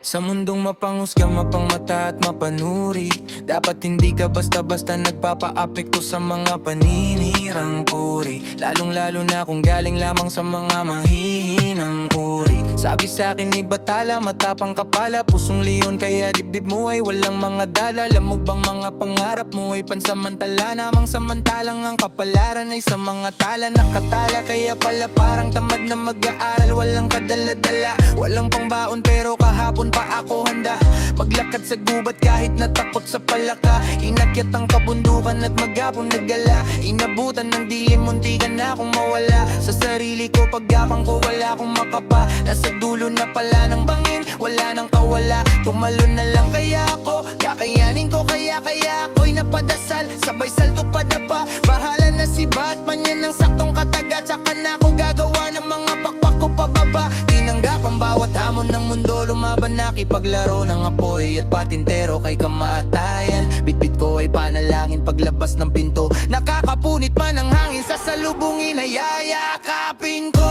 Sa mundong mapanghusga, mapangmata at mapanuri, dapat hindi ka basta-basta nagpapaapekto sa mga paninirang puri, lalong-lalo na kung galing lamang sa mga mahihinang uri. Sabi sa'kin ni Batala, matapang kapala, pusong leon kaya dibdib mo ay walang mga dala. Alam mo bang mga pangarap mo ay pansamantala, namang samantalang ang kapalaran ay sa mga tala nakatala. Kaya pala parang tamad na mag-aaral, walang kadala-dala, walang pangbaon pero kahapon pa ako handa maglakad sa gubat kahit natakot sa palaka. Inakyat ang kabundukan at maghapon nagala, inabutan ng dilim, muntikan na akong mawala sa sarili ko. Paggapang ko wala akong makapa, nasa dulo na pala ng bangin, wala nang kawala. Tumalon na lang kaya ako, kakayanin ko kaya ako'y napadasal, sabay salto padapa. Bahala na si Batman, yan ang saktong katagat, saka na ako gagawa ng mga pakpak ko pababa. Tinanggap ang bawat hamon ng mundo, lumaban nakipaglaro ng apoy at patintero kay kamatayan. Bitbit ko ay panalangin paglabas ng pinto, nakakapunit man ang hangin, sasalubungin ay yayakapin ko.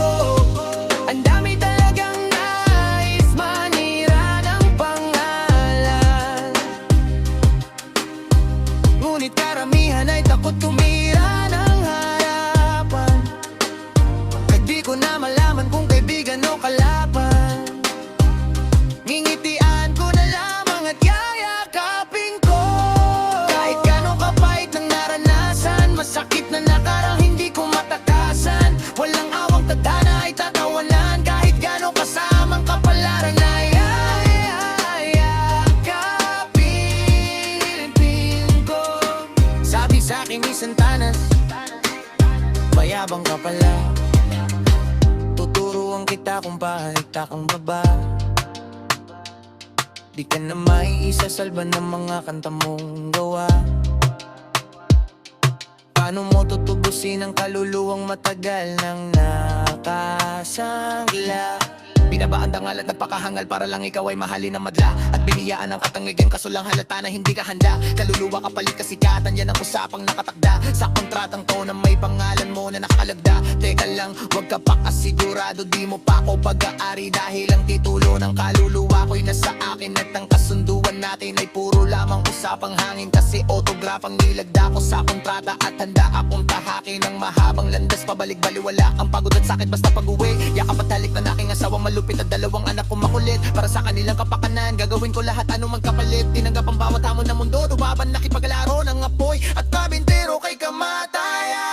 Ang dami talagang nais manira ng pangalan, ngunit karamihan ay takot tumira ng harapan. Kahit di ko na malaman kung kaibigan o kalaban, ngingitian ko na lamang at yayakapin ko. Kahit gano'ng kapait ng naranasan, masakit na nakarang hindi ko matakasan, walang awang tadhana ay tatawanan. Kahit gano'ng kasamang kapalaran ay yayakapin ko. Sabi sa'kin ni Santanas, mayabang ka pala, tuturuan kita kung pahita kang baba. Di ka na maiisasalba ng mga kanta mong gawa. Paano mo tutubusin ang kaluluwang matagal nang nakasangla? Binabaan dangal at nagpakahangal para lang ikaw ay mahalin ng madla, at biniyaan ang katangigan kaso lang halata na hindi ka handa. Kaluluwa kapalit kasikatan, yan ang usapang nakatakda sa kontratang to na may pangalan mo na nakalagda. Teka lang, wag ka pa kasigurado, di mo pa ako pag-aari, dahil ang titulo ng kaluluwa ko'y nasa akin, at ang kasunduan natin ay puro lamang usapang hangin. Kasi autograph ang nilagda ko sa kontrata, at handa akong tahakin ng mahabang landas pabalik baliwala ang pagod at sakit basta pag-uwi. Yakap at halik ng aking asawang malupit at dalawang anak kong makulit, para sa kanilang kapakanan gagawin ko lahat anumang kapalit. Tinanggap ang bawat hamon ng mundo, lumaban nakipaglaro ng apoy at kabintero kay kamatayan.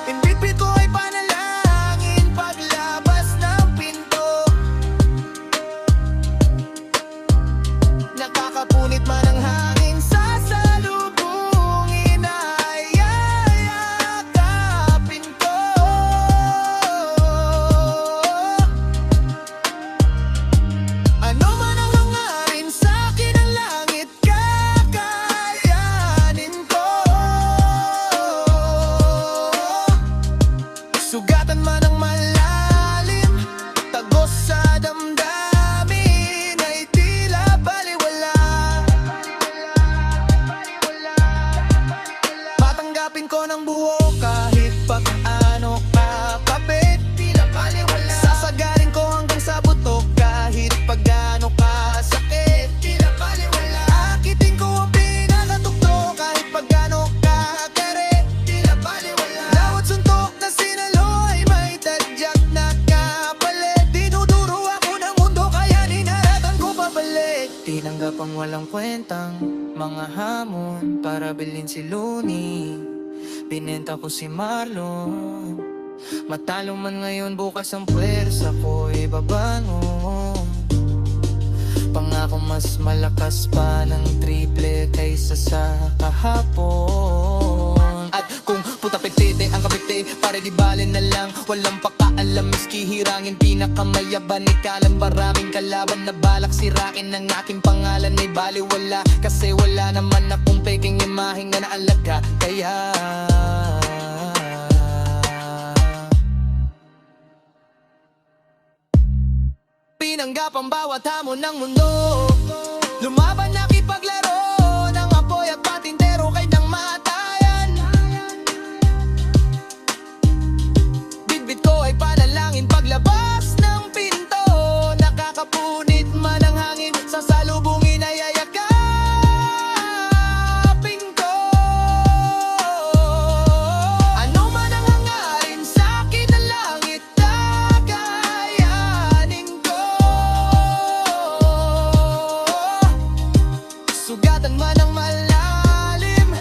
Inbitbit ko ay panalangin paglabas ng pinto, nakakapunit man ang hangin, sasalubungin ay yayakapin ko. Ano man ang hangarin sa'kin ng langit, kakayanin ko. Sugatan man ang malalim, tagos sa damdamin ay tila baliwala. Matanggapin ko ng buo kahit paano ka kapit, tila baliwala. Sasagarin ko hanggang sa buto kahit pagano ka sakit, tila baliwala. Akitin ko ang pinakatukto kahit pagano ka karet, tila baliwala. Bawat suntok na sinalo ay may tadyak na kapalit, dinuduro ako ng mundo kaya ninaratan ko pabalik. Tinanggap ang walang kwentang mga hamon para bilhin si Looney, binenta ko si Marlon. Matalo man ngayon, bukas ang pwersa ko ibabangon. Pangako mas malakas pa ng triple kaysa sa kahapon. At kung puta petite ang kapite, pare di bale na lang, walang pakaalam miski hirangin pinakamayaban. Ikalang maraming kalaban na balak sirakin ng aking pangalan ay baliwala, kasi wala naman akong peking imaheng na naalaga. Kaya pinanggap ang bawat hamon ng mundo, lumaban nakipaglaro ng Sugatan man ang malalim,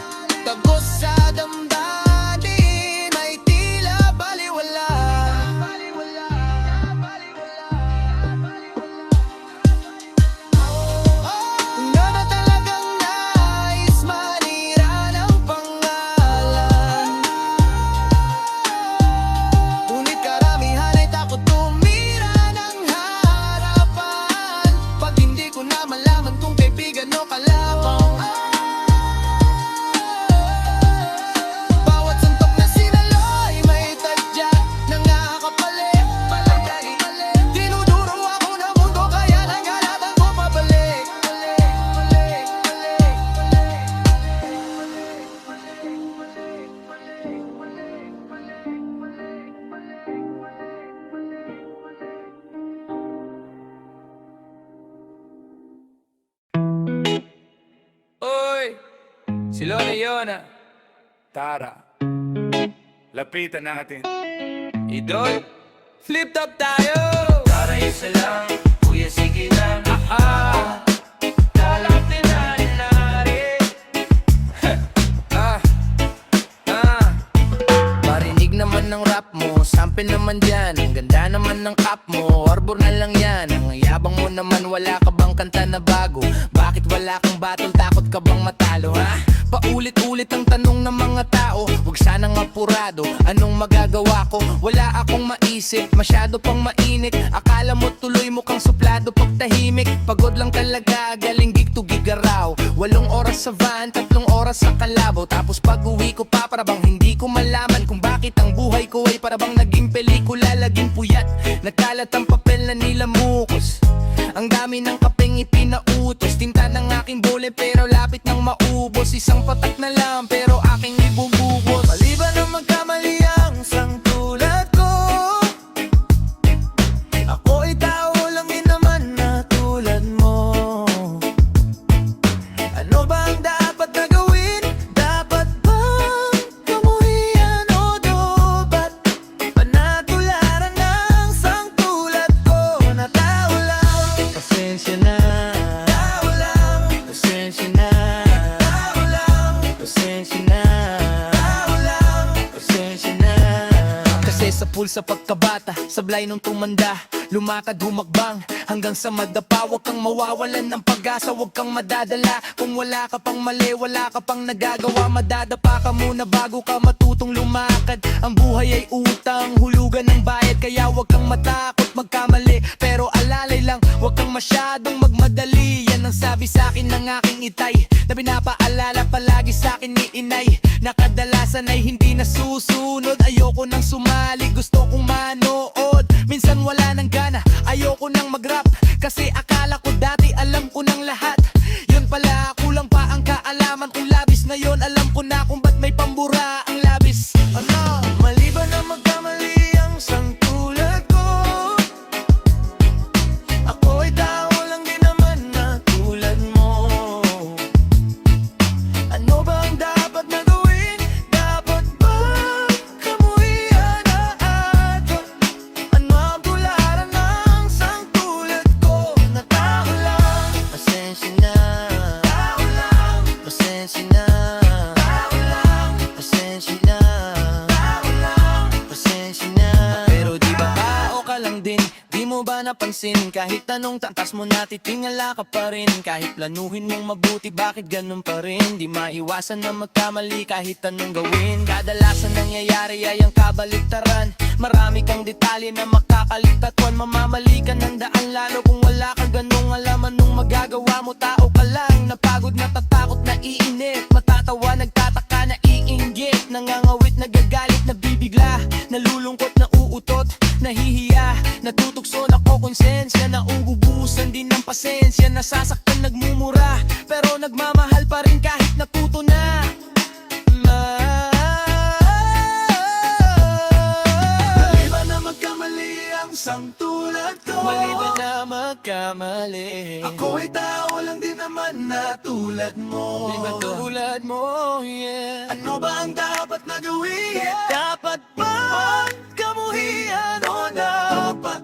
tagos sa damdamin, ay tila baliwala. Nga na talagang nais manira ng pangalan, ngunit karamihan ay takot tumira ng harapan pag hindi ko na malaman kung kaibigan o kalabang. Bawat suntok na sinaloy may tadya na nakakapalit. Dinuduro ako ng mundo kaya nanghalatan ko pabalik. Oy, si Lola Yona, Tara, Lapitan natin. Idol, flip top tayo. Tara isa lang, kuya sige lang. Lalapin natin natin. Marinig naman ng rap mo, sample naman dyan. Ang ganda naman ng cap mo, arbor na lang yan. Ang yabang mo naman, wala ka bang kanta na bago? Bakit wala kang battle, takot ka bang matalo, ha? Paulit-ulit ang tanong ng mga tao, huwag sanang apurado, anong magagawa ko? Wala akong maisip, masyado pang mainit. Akala mo tuloy mo kang suplado pag tahimik. Pagod lang talaga, galing gig to gig araw. 8 oras sa van, 3 oras sa kalabaw. Tapos pag uwi ko pa, para bang hindi ko malaman kung bakit ang buhay ko ay para bang naging pelikula, laging puyat. Nagkalat ang papel na nilamukos, ang dami ng kapeng ipinautos. Tinta ng aking bole pero lapit nang maubos. Isang patak na lang pero aking ibubugos. Maliban na magkamali ang sang tulad ko, ako ay tao lang din naman na tulad mo. Ano ba ang dapat na gawin? Dapat bang kamuhian o dobat? Panatularan ng sang tulad ko na tao lang. Pasensya na, tao lang. Pasensya na, tao lang. Pasensya na, tao lang. Pasensya na. Kasi sa pulsa pagkabata, sablay nung tumanda, lumakad humakbang hanggang sa madapa. Huwag kang mawawalan ng pag-asa, huwag kang madadala. Kung wala ka pang mali, wala ka pang nagagawa, madadapa ka muna bago ka matutong lumakad. Ang buhay ay utang, hulugan ng bayad, kaya huwag kang matakot magkamali. Pero alalay lang, huwag kang masyadong magmadali. Yan ang sabi sa akin ng aking itay, na pinapaalala palagi sa akin ni inay, na kadalasan ay hindi nasusunod. Ayoko nang sumali, gusto kong manood. Minsan wala nang gana, ayoko nang mag-rap, kasi akala ko dati alam ko nang lahat. Yun pala, kulang pa ang kaalaman kong labis. Ngayon alam ko na kung ba't may pambura ang labis. Ano? Maliban na magkamali ang sang tulad ko, ako ay tao lang din naman na tulad mo. Ano ba ang dapat na gawin? Dapat ba kamuhian na ato? Ano ang tularan ng sang tulad ko na tao lang? Pasensya na, tao lang. Pasensya na, tao lang. Pasensya na, tao lang. Pasensya na. Pero di ba tao ka lang din? Di mo ba napansin? Kahit anong tantas mo natitingala ka pa rin. Kahit planuhin mong mabuti, bakit ganun pa rin? Di maiwasan na magkamali kahit anong gawin. Kadalasan nangyayari ay ang kabaliktaran. Marami kang detalye na makakaligtatuan. Mamamali ka ng daan lalo kung wala ka ganung alam. Anong magagawa mo? Tao ka lang, napagod, natatakot, naiinip, matatawa, nagtataka, naiinggit, nangangawit, nagagalit, nabibigla, nalulungkot, nauutot, nahihiya, natutukso, nakokonsensya, nauubusan din ng pasensya, nasasaktan, nagmumura, pero nagmamahal pa rin kahit natuto na. Maliban na magkamali ang sang tulad ko, maliban na magkamali, ako ay tao lang din naman na tulad mo. Di ba tulad mo, yeah. Ano ba ang dapat na gawin? Dapat ba kamuhian o dapat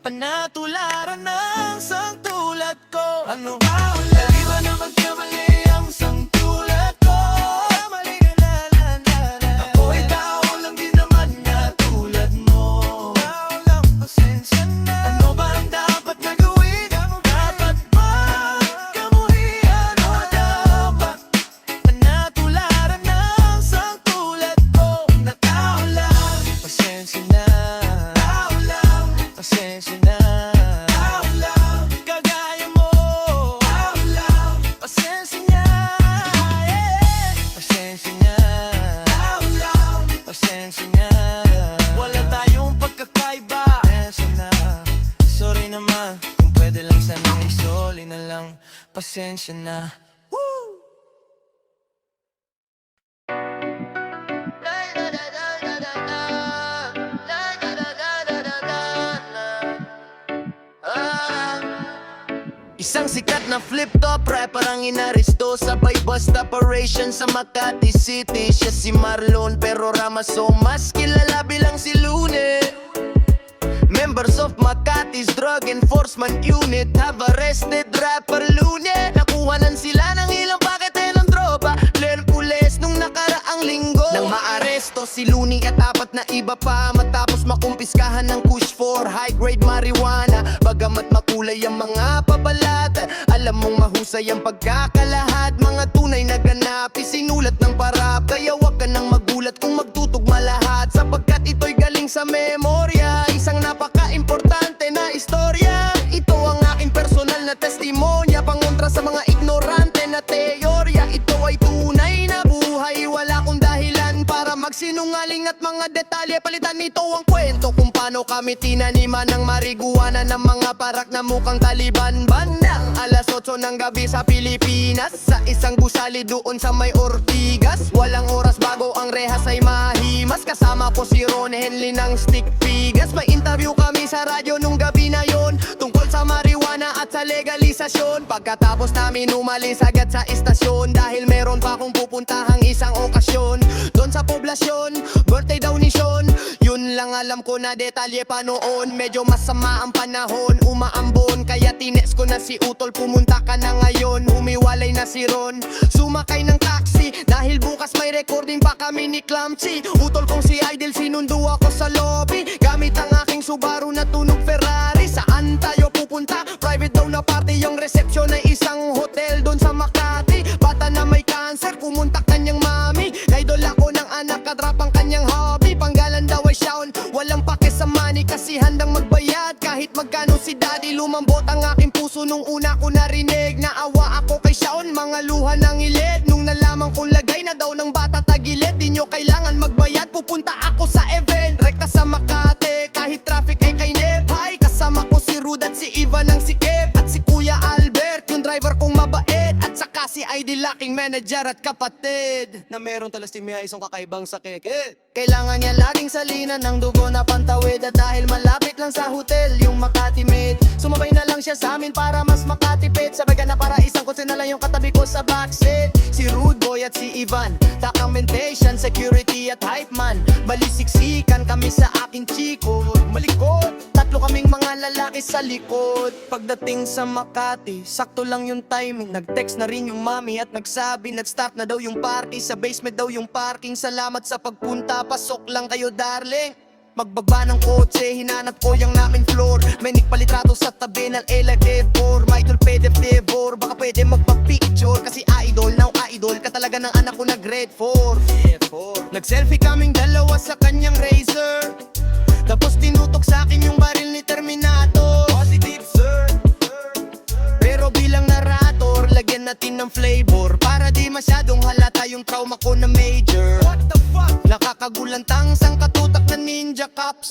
panatularan ng sang tulad ko? Ano ba? Maliban na magkamali pasensya na. Isang sikat na flip-top rapper ang inaresto sabay bust operation sa Makati City. Siya si Marlon pero Ramaso mas kilala bilang si Lune. Members of Makati's Drug Enforcement Unit have arrested rapper Lune. Nakuhanan sila ng ilang pakete ng droga Lercules nung nakaraang linggo. Nang maaresto si Lune at apat na iba pa matapos makumpiskahan ng Kush 4 high-grade marijuana. Bagamat makulay ang mga pabalat, alam mong mahusay ang pagkakalahad. Mga tunay na ganap isinulat ng parap, kaya wag ka nang magulat kung magtutugma lahat, sapagkat ito'y galing sa memorya. Isang napaka-importante na istorya. Ito ang aking personal na testimonya, pangontra sa mga ignorante na teorya. Ito ay tunay na buhay, wala kong dahilan para magsinungaling at mga detalye. Palitan nito ang kwento kung paano kami tinaniman ng marijuana ng mga parak na mukhang Taliban. Bandang alas 8 ng gabi sa Pilipinas, sa isang gusali doon sa may Ortigas. Walang oras bago ang rehas ay mahimas. Kasama ko si Ron Henley ng Stick Figas. May interview kami sa radyo nung gabi na yon tungkol sa marijuana at sa legalisasyon. Pagkatapos namin umalis agad sa istasyon, dahil meron pa akong pupuntahang isang okasyon doon sa poblasyon, birthday daw ni Sean. Yun lang alam ko na detalye pa noon. Medyo masama ang panahon, umaambon, kaya tines ko na si Utol, pumunta ka na ngayon. Humiwalay na si Ron, sumakay ng taxi, dahil bukas may recording pa kami ni Clumsy. Utol kong si Idol, sinundo ako sa lobby gamit ang aking Subaru na tunog Ferrari. Saan tayo pupunta? Private daw na party, yung reception ay isang hotel doon sa Makati. Bata na may cancer, kumuntak kanyang mami. Idol ako ng anak, kadrap ang kanyang hobby. Panggalan daw ay Shaun, walang pake sa money kasi handang magbayad kahit magkano si daddy. Lumambot ang aking puso nung una ko narinig. Naawa ako kay Shaun, mga luha ng ilid. Nung nalaman kong lagay na daw ng bata tagilid. Di nyo kailangan magbayad, pupunta ako sa event. Rekta sa Makati, kahit traffic ay kay Nep. Hi, kasama ko si Rud at si Ivan ng si Kev at si Kuya Albert, yung driver kong mabait. At saka si ID laking manager at kapatid na meron talastimia, isang kakaibang sakit. Kailangan niya laging salinan ng dugo na pantawid. At dahil malapit lang sa hotel yung Makati Med, sumabay na lang siya sa amin para mas makatipid. Sabay ka na para isang kotse na lang yung katabi ko sa backseat. Si Rude Boy at si Ivan, documentation, security at hype man. Balisiksikan kami sa aking chiko, malikot, tatlo kaming mga lalaki sa likod. Pagdating sa Makati, sakto lang yung timing. Nag-text na rin yung mami at nagsabi nag-start na daw yung party. Sa basement daw yung parking, salamat sa pagpunta, pasok lang kayo darling. Magbaba ng kotse, hinanap ko yung namin floor. May nagpalitrato sa tabi ng elevator. Michael pwede flavor, baka pwede magpa-picture. Kasi idol, now idol ka talaga ng anak ko na grade 4. Nag-selfie kaming dalawa sa kanyang Razer, tapos tinutok sa akin yung baril ni Terminator. Positive sir, pero bilang narrator, lagyan natin ng flavor para di masyadong halata yung trauma ko na major. What the fuck? Nakakagulantang sang katutak na ninja cops.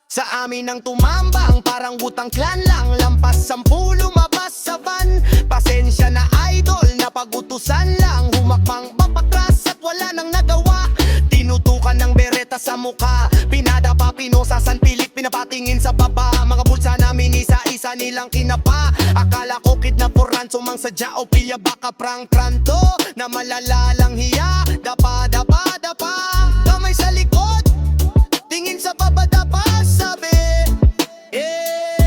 Sa amin ang tumamba ang parang Wu-Tang Clan lang. Lampas 10 lumabas sa van. Pasensya na idol, napagutusan lang. Humakbang papatras at wala nang nagawa. Tinutukan ng bereta sa mukha, pinadapa, pinosasan, pilit, pinapatingin sa baba. Mga bulsa namin isa-isa nilang kinapa. Akala ko kidnap or ransom ang sadya o piya, baka prank-pranto na malalalang hiya. Dapa, dapa, dapa, kamay sa likod, tingin sa baba, dapa, sabi.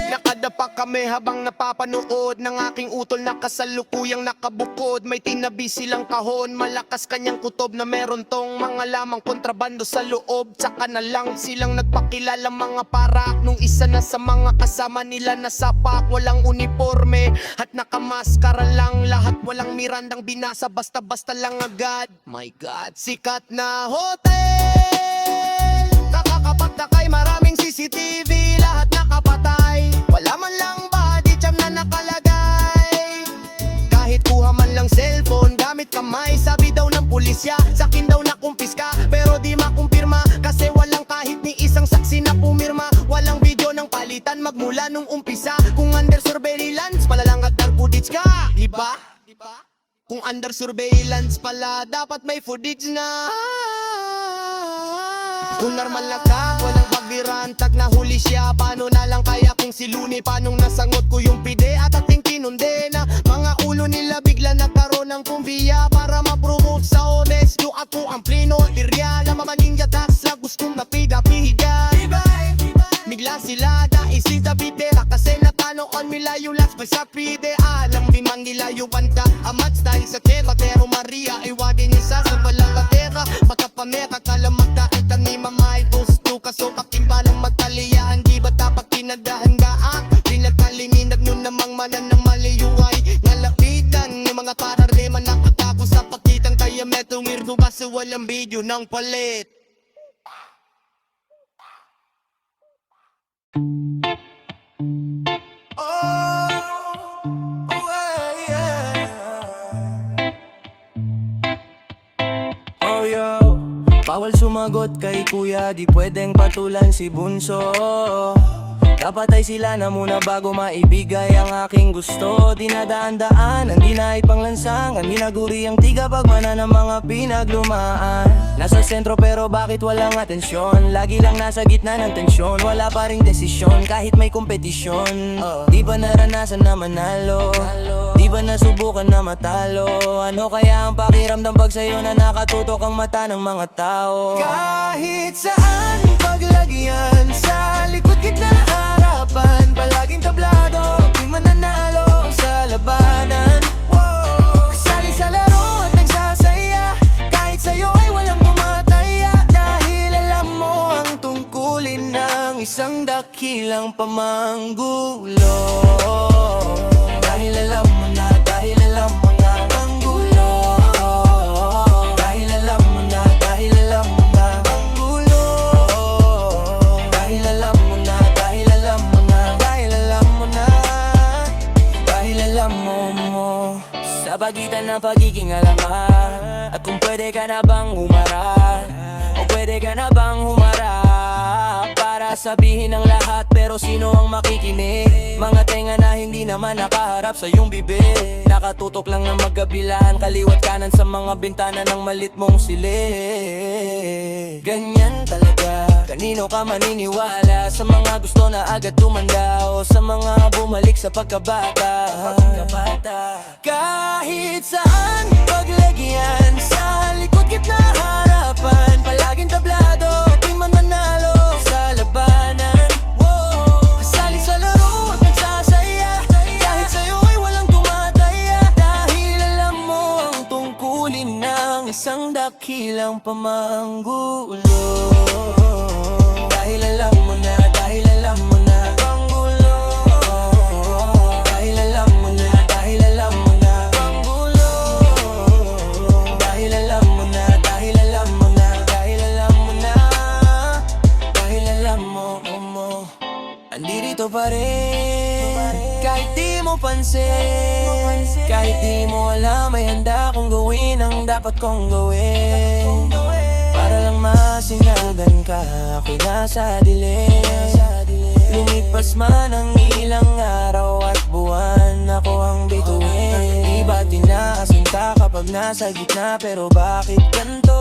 Nakadapa kami habang napapanood ng aking utol na kasalukuyang nakabukod. May tinabi silang kahon, malakas kanyang kutob na meron tong mga lamang kontrabando sa loob. Tsaka na lang silang nagpakilala mga parak, nung isa na sa mga kasama nila nasa pak. Walang uniforme at nakamaskara lang lahat, walang mirandang binasa, basta-basta lang agad. My God, sikat na hotel, kakakapagtakay, maraming CCTV, lahat nakapatay. Wala man lang body cam na nakalagay, kahit kuha man lang cellphone gamit kamay. Sabi daw ng pulisya, sakin daw nakumpiska, pero di makumpirma kasi walang kahit ni isang saksi na pumirma. Walang video ng palitan magmula nung umpisa. Kung under surveillance, malalang at footage ka, diba? Kung under surveillance pala, dapat may footage na. Kung normal na ka, walang pagbiran, tag nahuli siya. Paano na lang kaya kung si Looney, paanong nasangot ko yung pide at ating kinundena. Mga ulo nila bigla nagkaroon ng kumbiya para ma-promote sa honest. Yung ako ang plino, tirya, lama ninja tas la gustong napiga-piga. Bigla sila daising sa bidera kasi natano on milayo las pa sa pide. Alam di man nilayo banta amat dahil sa tema. Pero Maria ay wadi niya sa balang katera. Magkapamera kalamag dahil ni mamay gusto kaso kakimbalang magtaliyaan. Di ba tapak kinadahan gaan? Di nagkalinginag nyo namang manan ng maliyuay. Nalapitan ng mga pararema nakatako sa pakitang kaya metong irdo kasi walang video ng palit. Oh yo, bawal sumagot kay kuya, di pwedeng patulan si bunso. Dapat ay sila na muna bago maibigay ang aking gusto. Dinadaan-daan, hindi na ipanglansangan. Ginaguri ang tiga pagmana ng mga pinaglumaan. Nasa sentro pero bakit walang atensyon? Lagi lang nasa gitna ng tensyon. Wala pa ring desisyon kahit may kompetisyon. Di ba naranasan na manalo? Di ba nasubukan na matalo? Ano kaya ang pakiramdam pag sa'yo na nakatutok ang mata ng mga tao? Kahit saan paglagyan, sa likod gitna harapan, palaging tablado, di mananalo sa labanan. Kasali sa laro at nagsasaya, kahit sa'yo ay walang pumataya. Dahil alam mo ang tungkulin ng isang dakilang pamanggulo. Dahil alam mo na, dahil alam mo na ang gulo. Dahil alam mo na, dahil alam mo na ang gulo. Dahil alam mo na, dahil alam mo na, dahil alam mo na, dahil alam mo. Sa pagitan ng pagiging alamat, at kung pwede ka na bang humarap, o pwede ka na bang humarap para sabihin ang lahat pero sino ang makikinig? Mga tenga na hindi naman nakaharap sa iyong bibig, nakatutok lang ng magkabilaan, kaliwat kanan sa mga bintana ng malit mong silid. Ganyan talaga, kanino ka maniniwala? Sa mga gusto na agad tumanda o sa mga bumalik sa pagkabata? Kahit saan paglagyan, sa likod gitna harapan, palaging tablado, di man manalo sa labanan. Kasali sa laro at nagsasaya, kahit sa'yo ay walang tumataya. Dahil alam mo ang tungkulin ng isang dakilang pamanggulo. Dahil alam mo na, dahil alam mo na ang gulo. Dahil alam mo na, dahil alam mo na ang gulo. Dahil alam mo na, dahil alam mo na, dahil alam mo na, dahil alam mo. Andirito pa rin, kahit di mo pansin, kahit di mo alam ay handa kong gawin ang dapat kong gawin. Para lang masingagan ka, ako'y nasa dilim. Lumipas man ang ilang araw at buwan, ako ang bituin. Iba tinaasinta kapag nasa gitna, pero bakit ganito?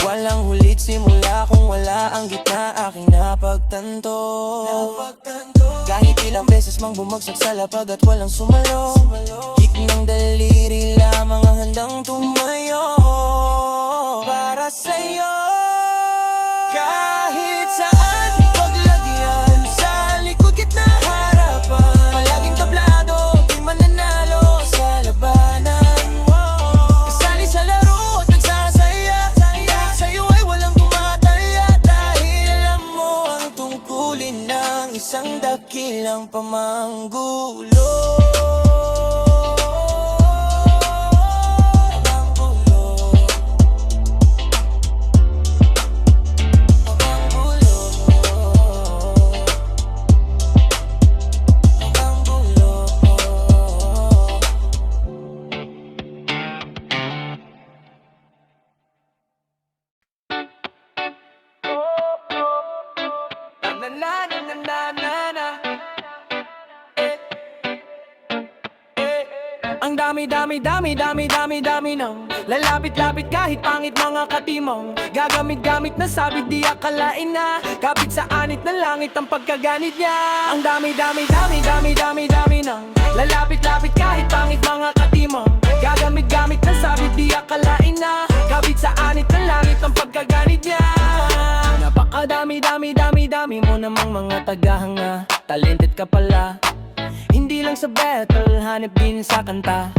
Walang hulit simula kung wala ang gitna, aking napagtanto. Kahit ilang beses mang bumagsak sa lapag at walang sumalo, hik ng daliri lamang ang handang tumayo para sa'yo. Kahit saan paglagyan, sa likod gitna harapan, palaging tablado, di mananalo sa labanan. Kasali sa laro at nagsasaya, kahit sa'yo ay walang tumataya. Dahil alam mo ang tungkulin ng isang dakilang pamanggulo. Na na na na na na. dami nang lalapit-lapit kahit pangit mga katimong gagamit-gamit na sabit di akalain na kapit sa anit ng langit ang pagkaganit niya. Ang dami nang lalapit-lapit kahit pangit mga katimong gagamit-gamit na sabit di akalain na kapit sa anit ng langit ang pagkaganit niya. Napakadami mo namang mga tagahanga, talented ka pala. Hindi lang sa battle, hanip din sa kanta.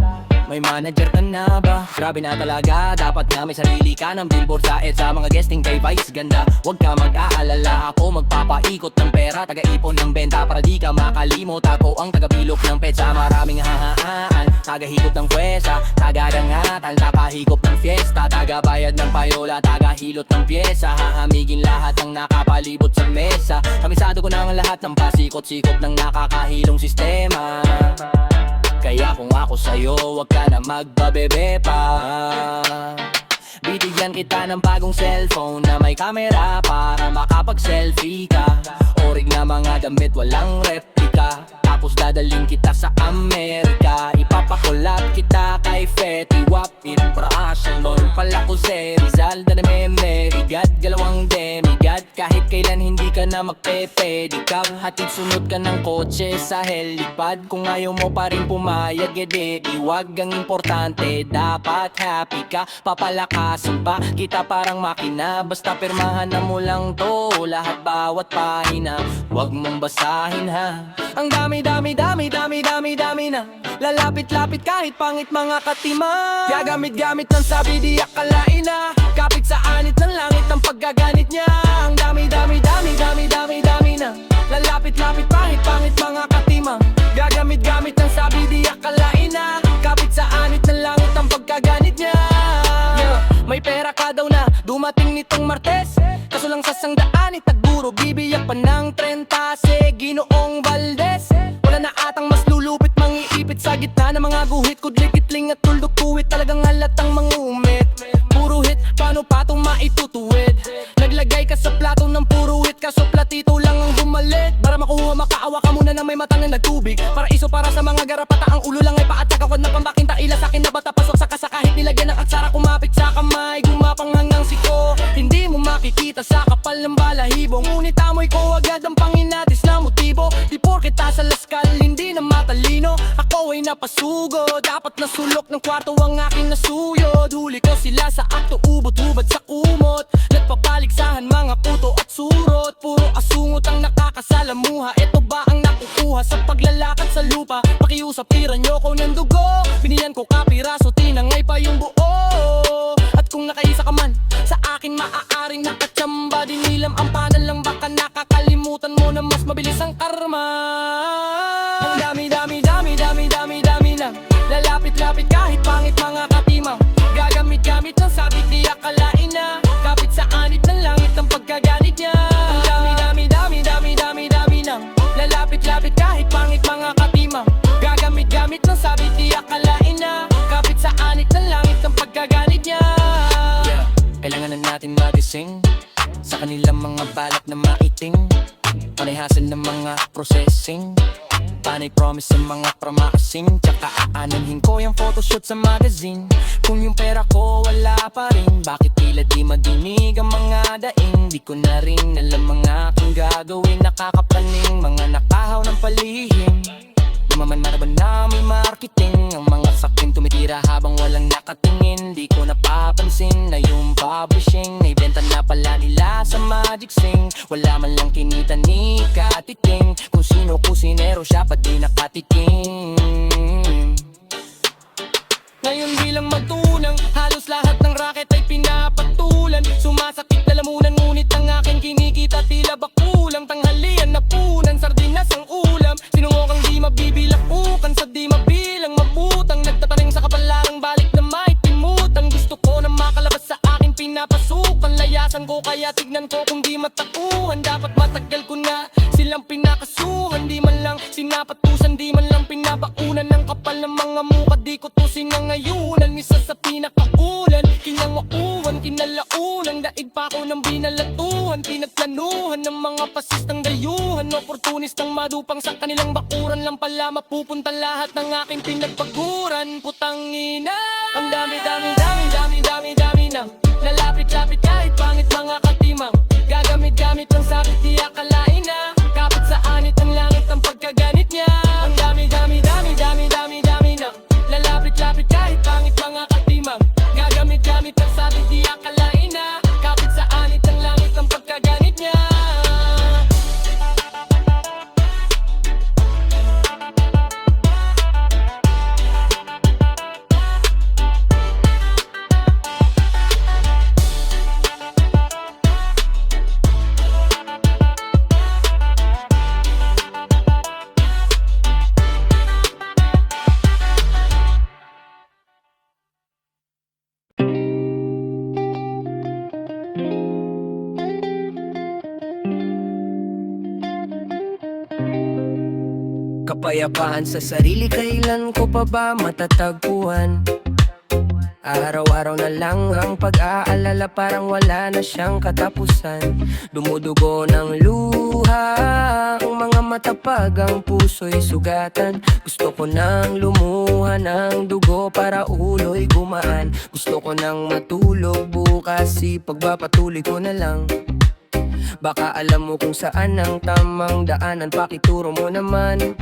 May manager ka na ba? Grabe na talaga, dapat nga may sarili ka ng billboard sa sa mga guesting kay Vice ganda. Huwag ka mag-aalala, ako magpapaikot ng pera, taga-ipon ng benta para di ka makalimot. Ako ang taga-bilok ng petsa, maraming hahaan, taga-higop ng pwesa, taga-dangatan, tapahigop ng fiesta, taga-bayad ng payola, taga-hilot ng pyesa. Hahamigin lahat ng nakapalibot sa mesa, kamisado ko na ang lahat ng pasikot-sikop ng nakakahilong sistema. Kaya kung ako sa'yo, wag ka na magbabebe pa. Bibigyan kita ng bagong cellphone na may camera para makapag-selfie ka. Orig na mga damit, walang replika. Tapos dadaling kita sa Amerika. Ipapakolab kita kay Fetty Wap, International. Pala ko si Rizal, Merigad, galawang demigod. Kahit kailan hindi ka na magpe-pedicab. Hatid sunod ka ng kotse sa helipad. Kung ayaw mo pa rin pumayag, edi iwag. Ang importante, dapat happy ka. Papalakasan pa kita parang makina. Basta pirmahan na mo lang to, lahat bawat pahina. Wag mong basahin ha. Ang dami na lalapit-lapit kahit pangit mga katima. Gagamit-gamit ng sabi di akalain na kapit sa anit ng langit ang paggaganit niya. Ang dami na lalapit-lapit kahit pangit mga katima. Gagamit-gamit ng sabi di akalain na kapit sa anit ng langit ang pagkaganit niya. May pera ka daw na dumating nitong Martes, kaso lang sa sangdaan itaguro bibiyak pa ng 30 si Ginoong Valdez. Wala na atang mas lulupit mangiipit sa gitna ng mga guhit, kudlikitling at tuldok tuwit, talagang halatang mangumit. Puro hit, paano pa itong maitutuwid? Naglagay ka sa plato ng puro hit, kaso platito lang ang gumalit. Para makuha makaawa ka muna na may matang na nagtubig. Para iso para sa mga garapata, ang ulo lang ay paat sa kawad na pambakinta. Ila sa akin na bata pasok sa kasa kahit nilagyan ng aksara. Kumapit sa kamay, gumapang hanggang siko. Hindi mo makikita sa kapal ng balahibo, ngunit amoy ko agad ang panginatis na motibo. Di porket sa laskal, hindi na matalino. Ako ay napasugo, dapat nasulok ng kwarto ang aking nasuyod. Huli ko sila sa akto, ubot-ubad sa kumot. Nagpapaligsahan mga puto at surot. Puro asungot ang nakakasalamuha. Ito ba ang nakukuha sa paglalakad sa lupa? Pakiusap, tiran nyo ko ng dugo. Binilan ko kapiraso, tinangay pa yung buo. At kung nakaisa ka man, sa akin maaaring nakatsamba. Dinilam ang panal lang, baka nakakalimutan mo na mas mabilis ang karma. Ang dami lang lalapit-lapit kahit pangit mga katima. Gagamit-gamit ng sabit di akalain na kapit sa anit ng langit ang pagkaganit niya. Ang dami lang lalapit-lapit kahit pangit mga katima. Gagamit-gamit ng sabit di akalain na kapit sa anit ng langit ang pagkaganit niya. Kailangan na natin magising sa kanilang mga balak na maiting. Panihasan ng mga processing, panay promise sa mga pramakasing. Tsaka aananhin ko yung photoshoot sa magazine. Kung yung pera ko wala pa rin, bakit tila di madinig ang mga daing? Di ko na rin alam mga aking gagawin. Nakakapraning mga nakahaw ng palihim. Mamamanaban na may marketing. Ang mga sakin tumitira habang walang nakatingin. Di ko napapansin na yung publishing ay benta na pala nila sa Magic Sing. Wala man lang kinita ni Katiting. Kung sino kusinero siya pa di nakatikim. Ngayon bilang magtunang, halos lahat ng racket ay pinapatulan. Sumasakit na lamunan, ngunit ang aking kinikita tila bakulang. Tanghalian na punan, sardinas ang ulam. Sinungokang di mabibilakukan sa di mabilang mabutang. Nagtataring sa kapalarang balik na may timutang. Gusto ko na makalabas sa aking pinapasukan. Layasan ko kaya tignan ko kung di matakuhan. Dapat matagal ko na silang pinakasuhan. Di man lang sinapatusan, di man lang pinabaunan. Ng kapal ng mga muka, di ko to sinangayunan. Isa sa pinakakulan, ng mauwan, kinalaunan daig pa ako ng binalatuhan, pinagplanuhan ng mga pasistang dayuhan, oportunistang madupang sa kanilang bakuran, lang pala mapupunta lahat ng aking pinagpaguran. Putang ina, ang dami na lalapit-lapit kahit pangit mga katimang, gagamit-gamit lang sakit di akalain na kapit sa anit ang langit ang pagkaganit niya. Ang dami na lalapit-lapit kahit pangit mga katimang, gagamit-gamit lang sakit di akalain na kapit sa anit ang langit ang pagkaganit niya. Kapayapaan sa sarili, kailan ko pa ba matatagpuan? Araw-araw na lang ang pag-aalala, parang wala na siyang katapusan. Dumudugo ng luha ang mga mata pag ang puso'y sugatan. Gusto ko nang lumuha ng dugo para ulo'y gumaan. Gusto ko nang matulog bukas, ipagpapatuloy ko na lang. Baka alam mo kung saan ang tamang daanan, pakituro mo naman.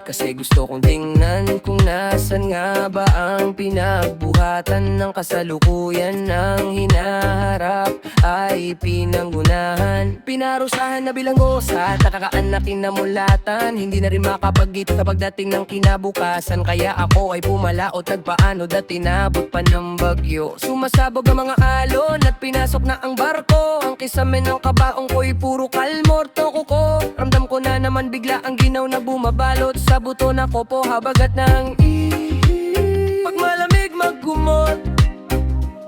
Kasi gusto kong tingnan kung nasan nga ba ang pinagbuhatan ng kasalukuyan ng hinaharap ay pinanggunahan. Pinarusahan na bilanggo sa takakaan na kinamulatan, hindi na rin makapagita sa pagdating ng kinabukasan. Kaya ako ay pumalaot at paano at tinabot pa ng bagyo. Sumasabog ang mga alon at pinasok na ang barko. Ang kisame ng kabaong ko'y puro kalmor, toko ko. Ramdam ko na naman bigla ang ginaw na bumabalot sa buto na kopo, habagat ng ihip. Pag malamig maggumot,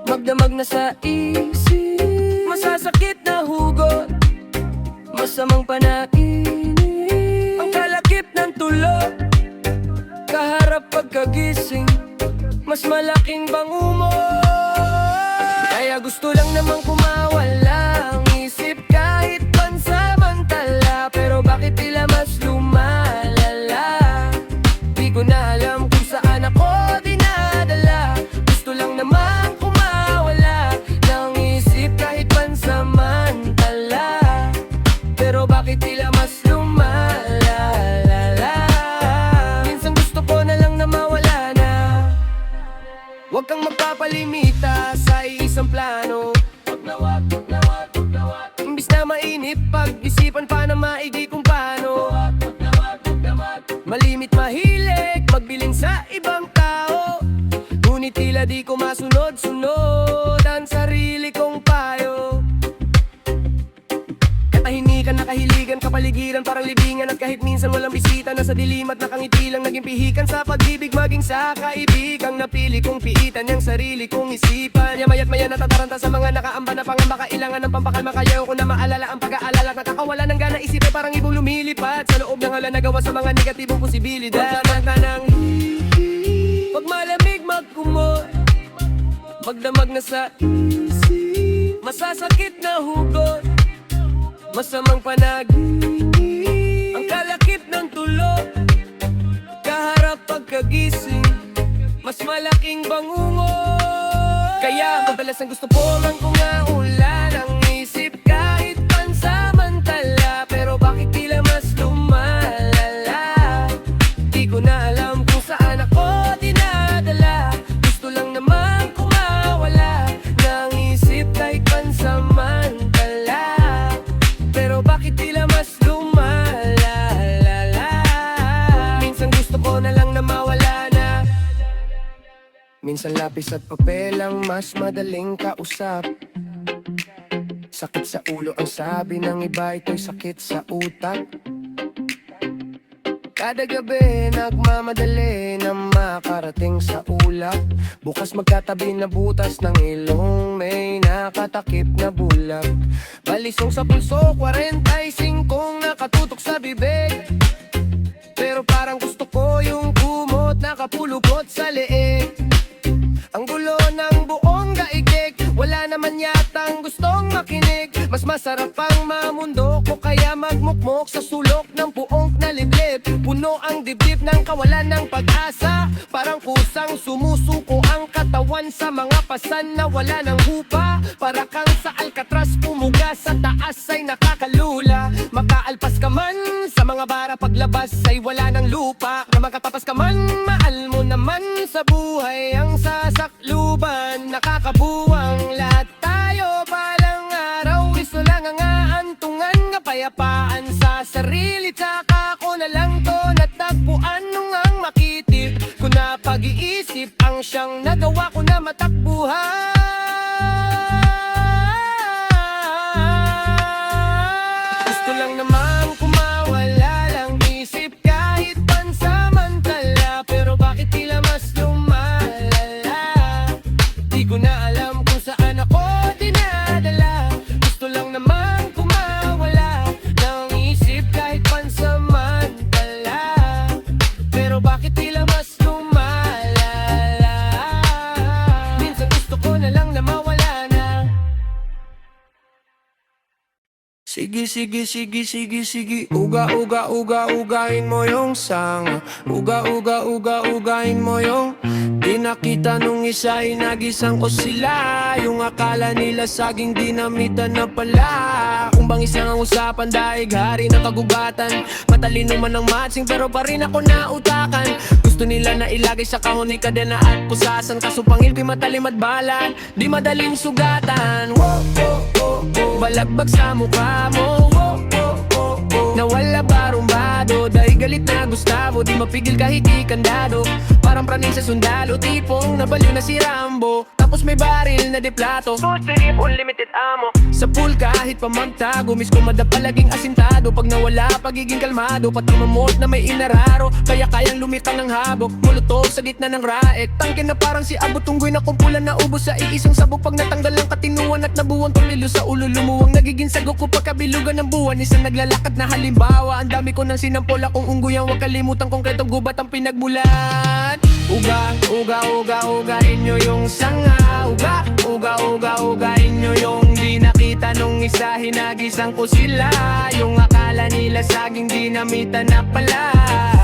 magdamag na sa isip, masasakit na hugot, masamang panaginip. Ang kalakip ng tulog, kaharap pagkagising, mas malaking bangumo. Kaya gusto lang namang kumawala ang isip kahit pansamantala. Pero bakit tila mas lumalala? Di ko na alam kung saan ako dinadala. Gusto lang namang kumawala ng isip kahit pansamantala. Pero bakit tila mas lumalala? Minsan gusto ko na lang na mawala na. Huwag kang magpapalimita sa isang plano. Imbis na mainip, pag-isipan pa na maigi kung paano. Malimit mahilig, magbilin sa ibang tao. Ngunit tila di ko masunod-sunod ang sarili kong payo. Katahimikan, nakahiligan, kapaligiran, parang libingan. At kahit minsan walang bisita, nasa dilim at nakangiti lang. Naging pihikan sa pag-ibig, maging sa kaibigang napili kong piitan yung sarili kong isipan. Yamaya't maya natataranta sa mga nakaamba na pangamba. Kailangan ng pampakalma, kaya ko na maalala ang pag-aalala. Nakakawala ng gana isipin, parang ibong lumilipat sa loob ng hala nagawa sa mga negatibong posibilidad. Pagkakanta ng hihip, pag malamig magkumot, magdamag na sa isip, masasakit na hugot, masamang panaginip. Ang kalakip ng tulog, kaharap pagkagising, mas malaking bangungo. Kaya madalas ang gusto po man kong ulan ang isip kahit pansamantala. Pero bakit tila mas lumalala? Di ko na alam kung saan ako dinadala. Gusto lang naman kumawala ng isip kahit pansamantala. Pero bakit tila mas lumalala? Minsan gusto ko na lang na mawala na. Minsan lapis at papel ang mas madaling kausap. Sakit sa ulo ang sabi ng iba, ito'y sakit sa utak. Kada gabi nagmamadali na makarating sa ulap. Bukas magkatabi na butas ng ilong, may nakatakip na bulag. Balisong sa pulso, 45 nakatutok sa bibig. Pero parang gusto ko yung kumot nakapulupot sa leeg. Ang gulo ng buong daig. naman yatang gustong makinig. Mas masarap ang mamundo ko, kaya magmukmok sa sulok ng puong na liblib. Puno ang dibdib ng kawalan ng pag-asa, parang kusang sumusuko ang katawan sa mga pasan na wala ng hupa. Para kang sa Alcatraz, pumuga sa taas ay nakakalula. Makaalpas ka man sa mga bara, paglabas ay wala ng lupa. Na makatapas ka man, mahal mo naman sa buhay ang sasakluban. Nakakabuwang lahat tayo, balang araw gusto lang ang aantungan. Kapayapaan sa sarili, tsaka ko na lang to natagpuan. Nung ang makitip ko na pag-iisip ang siyang nagawa ko na matakbuhan. Gusto lang naman kumawala lang isip kahit pansamantala, pero bakit tila mas lumalala? Di ko na alam kung saan ako dinadala. Gusto lang naman kumawala ng isip kahit pansamantala, pero bakit tila mas lumalala? Minsan gusto ko na lang na mawala na. Sige, sige, sige, sige, sige. Uga, uga, uga, ugahin mo yung sanga. Uga, uga, uga, ugahin mo yung di nakita nung isa, inagisang ko sila. Yung akala nila saging dinamitan na pala. Kung bangis lang ang usapan, daig hari ng kagubatan. Matalino man ang matching, pero pa rin ako nautakan. Gusto nila na ilagay sa kahon ni kadena at pusasan. Kaso pangil ko'y matalim at balan, di madaling sugatan. Wow, oh, oh, oh. Balagbag sa mukha mo, wow, oh, oh, oh. Nawala barumbado, dahil galit na Gustavo. Di mapigil kahit ikandado, parang praning sa sundalo. Tipong nabaliw na si Rambo, tapos may baril na deplato. Susirim, unlimited ammo. Sa pool kahit pa magtago, miss ko madapa laging asintado. Pag nawala, pagiging kalmado, pati mamot na may inararo. Kaya kayang lumitang ng habok, mulutog sa gitna ng raek. Tangkin na parang si Abot Tunggoy na kumpulan na ubos sa iisang sabog. Pag natanggal ang katinuan at nabuwang tornilyo sa ulo, lumuwang nagiging sagok ko pagkabilugan ng buwan. Isang naglalakad na halimbawa, ang dami ko nang sinampol akong unggoy. Huwag kalimutan konkretong gubat ang pinagmulan. Uga, uga, uga, ugahin nyo yung sanga. Uga, uga, uga, ugahin nyo yung di nakita nung isa, hinagisang ko sila. Yung akala nila saging dinamitan na pala.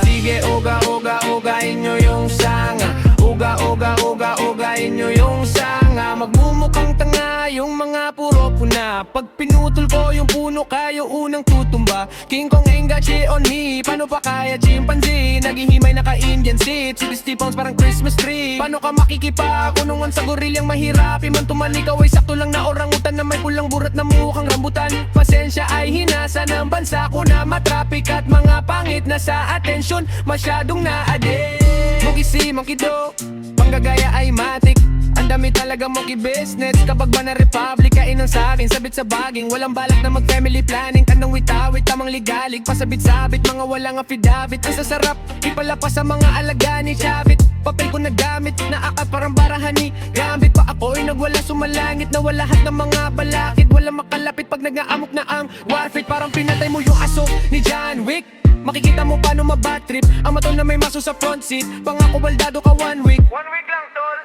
Sige, uga, uga, ugahin nyo yung sanga. Uga, uga, uga, ugahin nyo yung sanga. Magmumukhang tanga yung mga puro puna. Pag pinutol ko yung puno, kayo unang tutumba. King Kong ain't got shit on me, paano pa kaya chimpanzee? Naghihimay naka-Indian seat, 60 pounds parang Christmas tree. Paano ka makikipa kunungan sa gorilyang mahirapi man tuman? Ikaw ay sakto lang na orangutan na may pulang burat na mukhang rambutan. Pasensya ay hinasa ng bansa ko na matrapik at mga pangit na sa atensyon, masyadong na-addict. Mugisi, makido, panggagaya ay matik. Ang dami talaga monkey business. Kapag ba na republic, kainan sa akin, sabit sa baging. Walang balak na mag-family planning. Kanang witawit, tamang ligalig, pasabit-sabit, mga walang affidavit. Ang sasarap, ipalapas sa mga alaga ni Chavit. Papel ko nagamit, naakat parang barahani. Gambit pa ako'y nagwala sumalangit. Nawala lahat ng mga balakid, walang makalapit pag nag-aamok na ang warfit. Parang pinatay mo yung aso ni John Wick. Makikita mo paano mabat trip ang maton na may maso sa front seat. Pangako baldado ka 1 week. 1 week lang tol.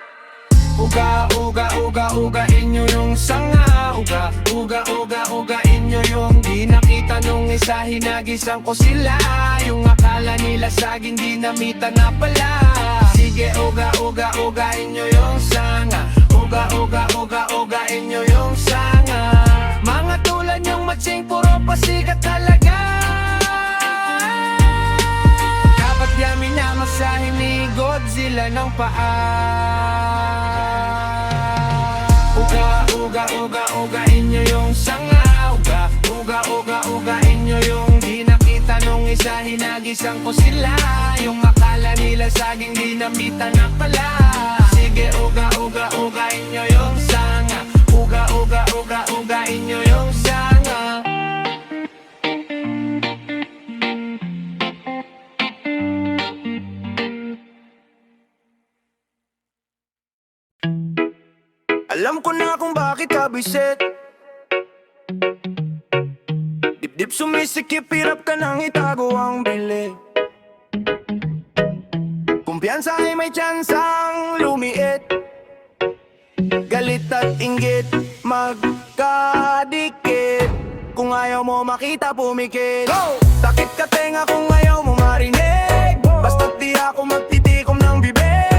Uga, uga, uga, ugain nyo yung sanga. Uga, uga, uga, ugain nyo yung di nakita nung isa, hinagisang ko sila. Yung akala nila saging dinamitan na pala. Sige, uga, uga, ugain nyo yung sanga. Uga, uga, uga, ugain nyo yung sanga. Mga tulad nyong matsing, puro pasikat talaga. Dapat yamin na masahin ni Godzilla ng paa. Uga, uga, uga, ugain nyo yung sanga. Uga, uga, uga, ugain nyo yung di nakita nung isa, hinagisang ko sila. Yung akala nila saging dinamitan na pala. Sige, uga, uga, ugain nyo yung sanga. Uga, uga, uga, ugain nyo yung sanga. Alam ko na kung bakit ka bisit. Dip-dip sumisikip, hirap ka nang itago ang bili. Kumpiyansa ay may tsansang lumiit. Galit at inggit, magkadikit. Kung ayaw mo makita, pumikit. Takip ka tenga kung ayaw mo marinig. Basta't di ako magtitikom ng bibig.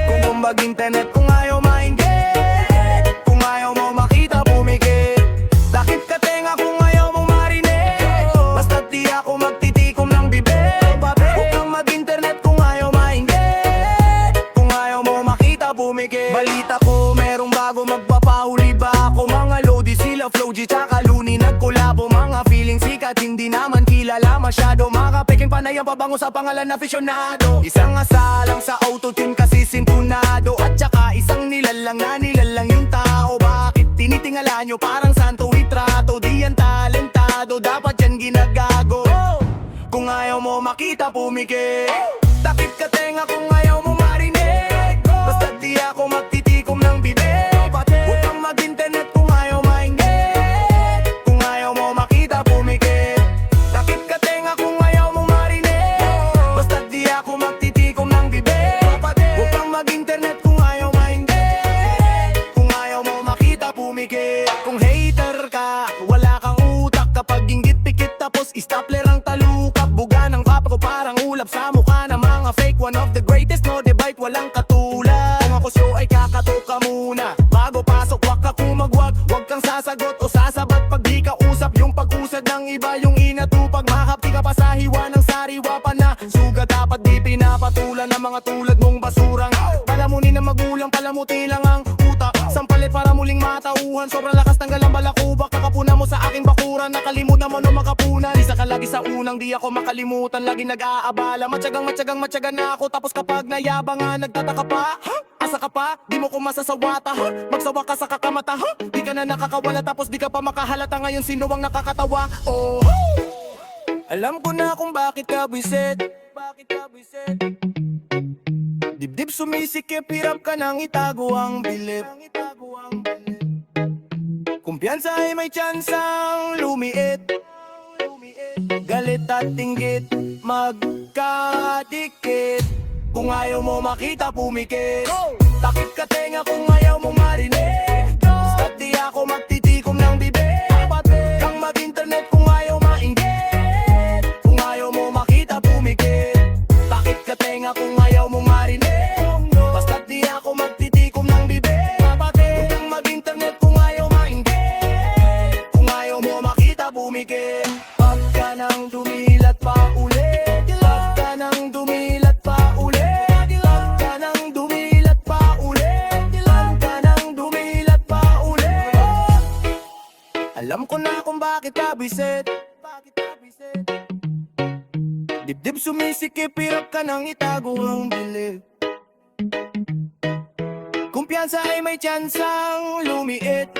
Kung bumbag internet kung ayaw mainggit. Kung ayaw mo makita, pumikit. Takip ka tenga kung ayaw mo marinig. Basta't di ako magtitikom ng bibig. Huwag kang mag-internet kung ayaw mainggit. Kung ayaw mo makita, pumikit. Balita ko merong bago, magpapahuli ba ako? Mga Lodi sila, Flow G tsaka Looney nagkolabo. Mga feeling sikat, hindi naman kilala masyado. Mga peking panay ang pabango sa pangalan na afisyonado. Isang asalang sa autotune kasi sintunado. At tsaka isang nilalang na nilalang yung tao. Bakit tinitingala nyo parang santo litrato? Di yan talentado, dapat yan ginagago. Kung ayaw mo makita, pumikit. Takip ka tenga kung ayaw mo marinig. Basta di ako magtitikom ng bibig. Huwag kang mag-internet kung ayaw mainggit. Kung ayaw mo makita, pumikit. Takip ka tenga kung ayaw mo marinig. Basta di ako magtitikom ng bibig. Huwag kang mag-internet kung ayaw mainggit. Kung ayaw mo makita, pumikit. Kung hater ka, wala kang utak. Kapag inggit pikit tapos istapler ang talukap. Buga ng papa ko parang ulap sa mukha ng mga fake. One of the greatest, no debate, walang katulad. Kung ako show ay kakatok ka muna. Bago pasok, wag ka kumagwag. Wag kang sasagot o sasabat pag di ka usap. Yung pag-usad ng iba, yung inatupag. Mahapti ka pa sa hiwa ng sariwa pa na suga. Dapat di pinapatulan ng mga tulad mong basurang. Palamunin ng magulang, palamuti lang ang utak. Sampalit para muling matauhan. Sobrang lakas ng galang balakubak. Kakapuna mo sa aking bakuran. Nakalimutan mo no makapunan. Isa ka lagi sa unang, di ako makalimutan. Lagi nag-aabala, matyagang na ako. Tapos kapag nayabangan, nagtataka pa. Asa ka pa, di mo ko masasawata. Magsawa ka sa kakamata. Di ka na nakakawala, tapos di ka pa makahalata. Ngayon sino ang nakakatawa? Oh, alam ko na kung bakit ka bisit. Dibdib sumisikip, hirap ka nang itago ang bilip. Kumpiyansa ay may tsansang lumiit. Galit at inggit, magkadikit. Kung ayaw mo makita, pumikit. Takip ka tenga kung ayaw mo marinig. Basta't di ako magtitikom ng bibig. Kang mag-internet kung ayaw mainggit. Kung ayaw mo makita, pumikit. Takip ka tenga kung ayaw mo marinig. Basta't di ako magtitikom ng bibig. Huwag kang mag-internet kung ayaw mainggit. Kung ayaw mo makita, pumikit. Huwag ka nang dumilat pa ulit. Huwag ka nang dumilat pa ulit. Huwag ka nang dumilat pa ulit. Huwag ka nang dumilat pa ulit. Alam ko na kung bakit ka bisit. Dibdib sumisikip, hirap ka nang itago ang bilib. Kumpiyansa ay may tsansang lumiit.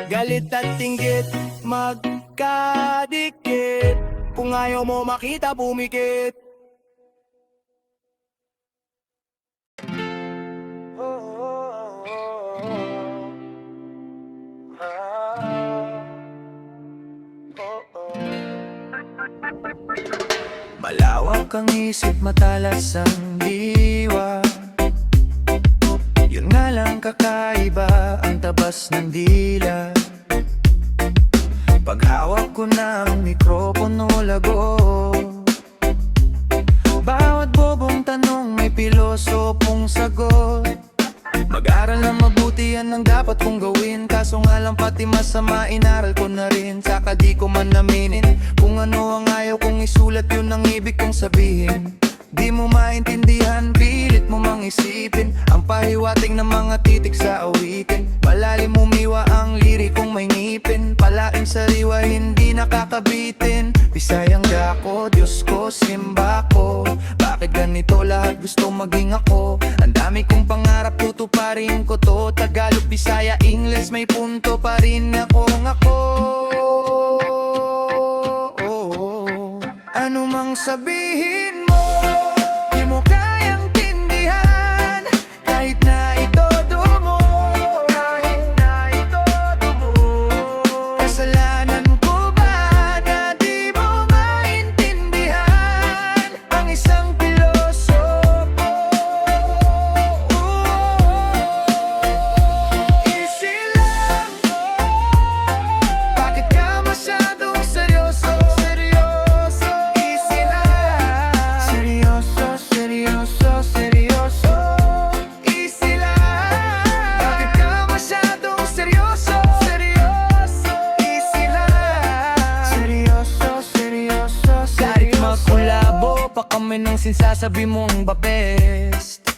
Galit at inggit, magkadikit. Kung ayaw mo makita, pumikit. Malawak ang isip, matalas ang diwa. Yun nga lang kakaiba, ang tabas ng dila. Paghawak ko ng mikropono, lago. Bawat bobong tanong may pilosopong sagot. Mag-aral na mabuti, yan ang dapat kong gawin. Kaso nga lang pati masama, inaral ko na rin. Saka di ko man aminin kung ano ang ayaw kong isulat, yun ang ibig kong sabihin. Di mo maintindihan, pilit mo mang isipin ang pahiwating ng mga titik sa awitin. Malalim umiwa ang lirikong may ngipin. Palaing sariwa, hindi nakakabitin. Bisayang dako, Diyos ko, simba ko. Bakit ganito lahat gusto maging ako? Ang dami kong pangarap, tutuparin ko to. Tagalog, Bisaya, English, may punto pa rin akong ako. Ano mang sabihin mo, di mo kayang tindihan. Kahit na itodo mo, kasalanan ko ba na di mo maintindihan ang isang pilosopo? Easy lang amin ang sinsasabi mong ba-best.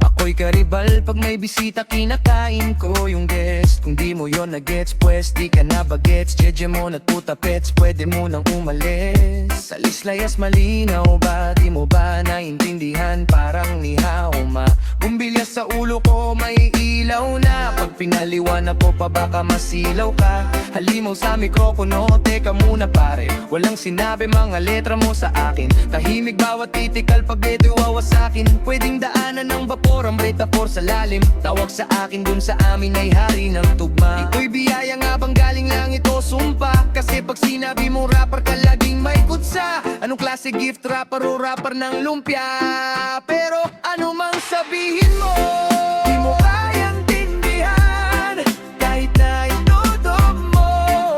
Ako'y karibal pag may bisita, kinakain ko yung guest. Kung di mo yon na-gets, pues di ka na bagets. Jeje mo na't puta pets, pwede mo nang umalis. Sa lislayas malinaw ba, di mo ba naintindihan? Parang nihaw ma bumbilya sa ulo ko, may ilaw na. Pag pinaliwan ako pa baka masilaw ka. Halimaw sa mikropono, teka muna pare. Walang sinabi mga letra mo sa akin. Tahimik bawat titikal pag ito'y wawasakin. Pwedeng daanan ng vapor, ang metaphor sa lalim. Tawag sa akin dun sa amin ay hari ng tugma. Ito'y biyaya nga bang galing lang ito sumpa? Kasi pag sinabi mong rapper ka laging may kutsa. Anong klase gift, rapper o rapper ng lumpia? Pero ano mang sabihin mo, di mo kayang tindihan. Kahit na itodo mo,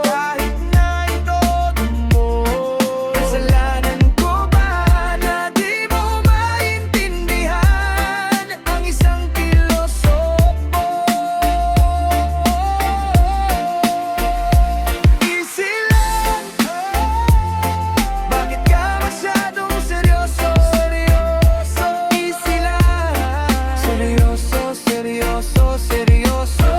kahit na itodo mo. Kasalanan ko ba na di mo maintindihan ang isang pilosopo? Easy lang, bakit ka masyadong seryoso? Seryoso, easy lang. Seryoso, seryoso, seryoso.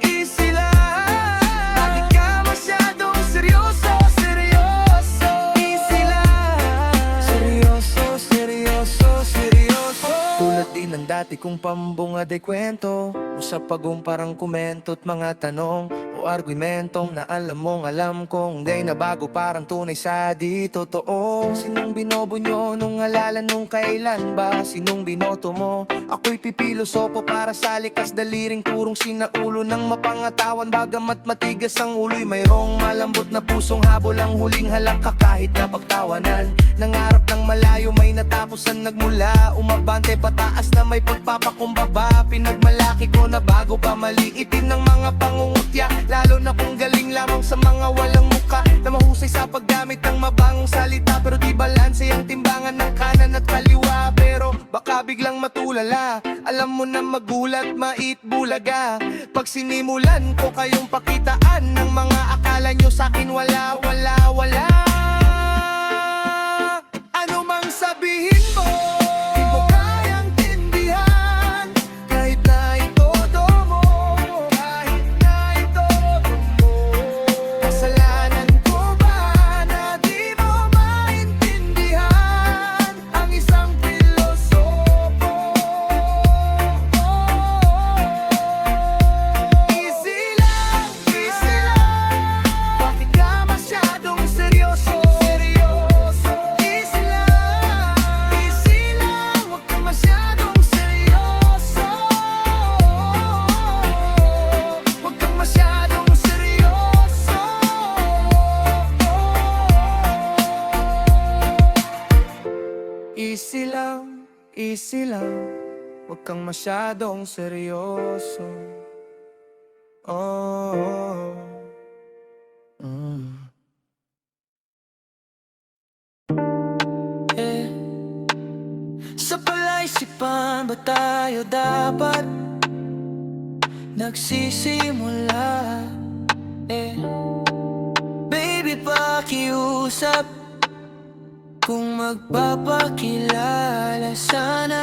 Easy lang, bakit ka masyadong seryoso? Seryoso, easy lang. Seryoso, seryoso, seryoso. Tulad din ng dati kong pambunga de kwento, usap pagong parang kumento't mga tanong o argumentong na alam mong alam kong di na bago, parang tunay sa di totoo. Sinong binobo nyo nung alalan nung kailan ba? Sinong binoto mo? Ako'y pipilosopo para sa likas daliring turong sinaulo ng mapangatawan. Bagamat matigas ang ulo'y mayroong malambot na pusong habol ang huling halaka kahit na pagtawanan. Nangarap ng malayo may natapusan nagmula, umabante pataas na may pagpapakumbaba. Pinagmalaki ko na bago pa maliitin ng mga pangungutya, lalo na kung galing lamang sa mga walang muka na mahusay sa paggamit ng mabangong salita. Pero di balanse ang timbangan ng kanan at kaliwa. Pero baka biglang matulala, alam mo na magulat, maitbulaga. Pag sinimulan ko kayong pakitaan ng mga akala nyo sa'kin wala, wala, wala. Ano mang sabihin mo, di mo kayang tindihan. Kahit na itodo mo, kahit na itodo mo. Kasalanan ko ba na di mo maintindihan ang isang pilosopo? Easy lang, bakit ka masyadong seryoso? Seryoso, easy lang, huwag ka masyadong seryoso. Huwag ka masyadong seryoso. Easy lang, huwag kang masyadong seryoso. Oh, Sa palaisipan ba tayo dapat nagsisimula? Baby, pakiusap kung magpapakilala sana.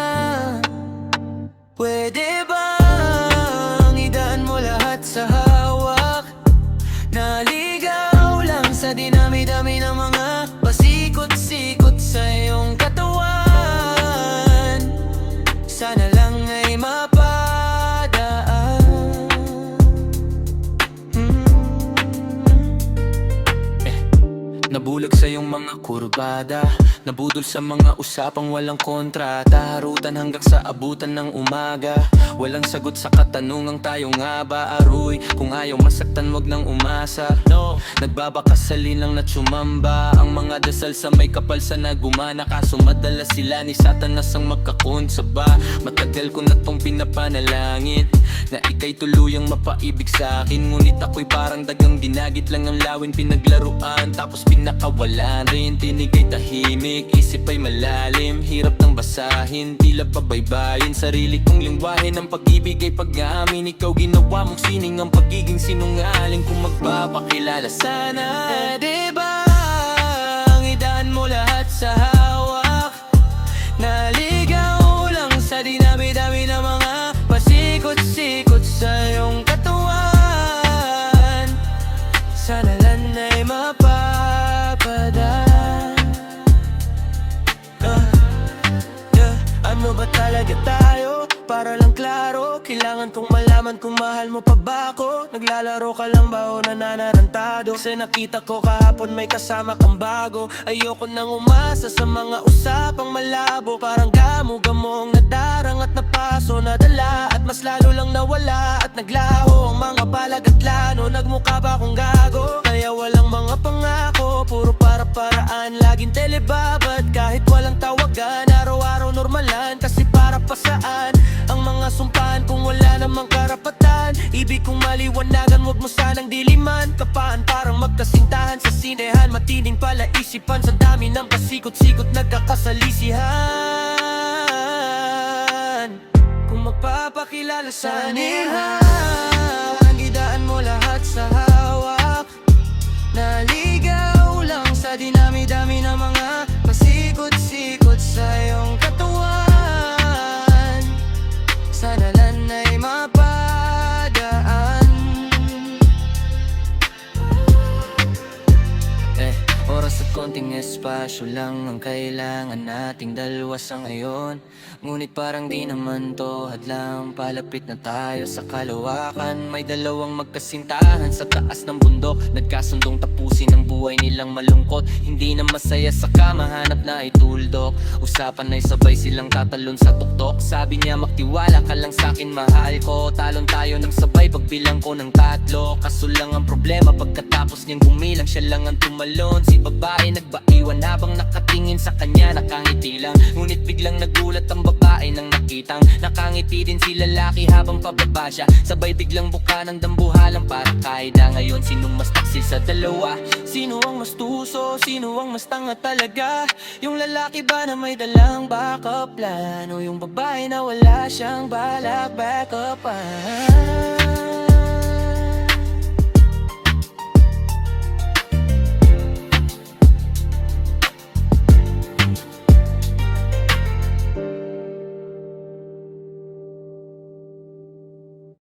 Pwede bang idaan mo lahat sa hawak? Naligaw lang sa dinami-dami ng mga pasikot-sikot sa iyong katawan. Sana lang ay mapadaan. Nabulag sa iyong mga kurbada, nabudol sa mga usapang walang kontrata. Harutan hanggang sa abutan ng umaga, walang sagot sa katanungang tayo nga ba aroy? Kung ayaw masaktan wag nang umasa, no. Nagbabakasalin lang na tsumamba ang mga dasal sa may kapal sa nagumana. Kaso madalas sila ni Satanas ang magkakonsaba. Matagal ko na tong pinapanalangin na ika'y tuluyang mapaibig sa akin. Ngunit ako'y parang dagang dinagit lang ang lawin, pinaglaruan tapos pinakawalan rin. Tinig ay tahimik, isip ay malalim, hirap nang basahin, tila pabaybayin. Sarili kong lingwahe ng pag-ibig ay pag-aamin. Ikaw ginawa mong sining ang pagiging sinungaling. Kung magpapakilala sana, diba ang idaan mo lahat sa hawa? klaro, kailangan kong malaman kung mahal mo pa ba ako. Naglalaro ka lang ba o nananarantado? Kasi nakita ko kahapon may kasama kang bago. Ayoko nang umasa sa mga usapang malabo. Parang gamo-gamong nadarang at napaso nadala. At mas lalo lang nawala at naglaho ang mga palag at lano. Nagmukha ba akong gago? Kaya walang mga pangako, puro para-paraan, laging telebabad kahit walang tawagan. Araw-araw normalan, kasi para pa saan ang mga sumpahan kung wala namang karapatan. Ibig kong maliwanagan, wag mo sanang diliman. Kapaan parang magkasintahan sa sinehan. Matinding pala isipan sa dami ng pasikot-sikot nagkakasalisihan. Kung magpapakilala sa anihan, gidaan mo lahat sa hawak. Naligaw lang sa dinami-dami ng mga pasikot-sikot sa iyong katawan. Sana lang ay mapadaan. Oras at konting espasyo lang ang kailangan nating dalawa sa ngayon. Ngunit parang di naman to hadlang, palapit na tayo sa kalawakan. May dalawang magkasintahan sa taas ng bundok, nagkasundong tapusin ang buhay nilang malungkot. Hindi na masaya sa kama, hanap na ituldok. Usapan ay sabay silang tatalon sa tuktok. Sabi niya magtiwala ka lang sa'kin, mahal ko. Talon tayo ng sabay pagbilang ko ng 3. Kaso lang ang problema, pagkatapos niyang gumilang, siya lang ang tumalon. Si babae nagbaiwan habang nakatingin sa kanya, nakangiti lang. Ngunit biglang nagulat ang babae nang nakitang nakangiti din si lalaki habang pababa siya. Sabay biglang buka ng dambuhalang para kaida. Ngayon sinong mas taksil sa dalawa? Sino ang mas tuso? Sino ang mas tanga talaga? Yung lalaki ba na may dalang backup plan? O yung babae na wala siyang balak backup?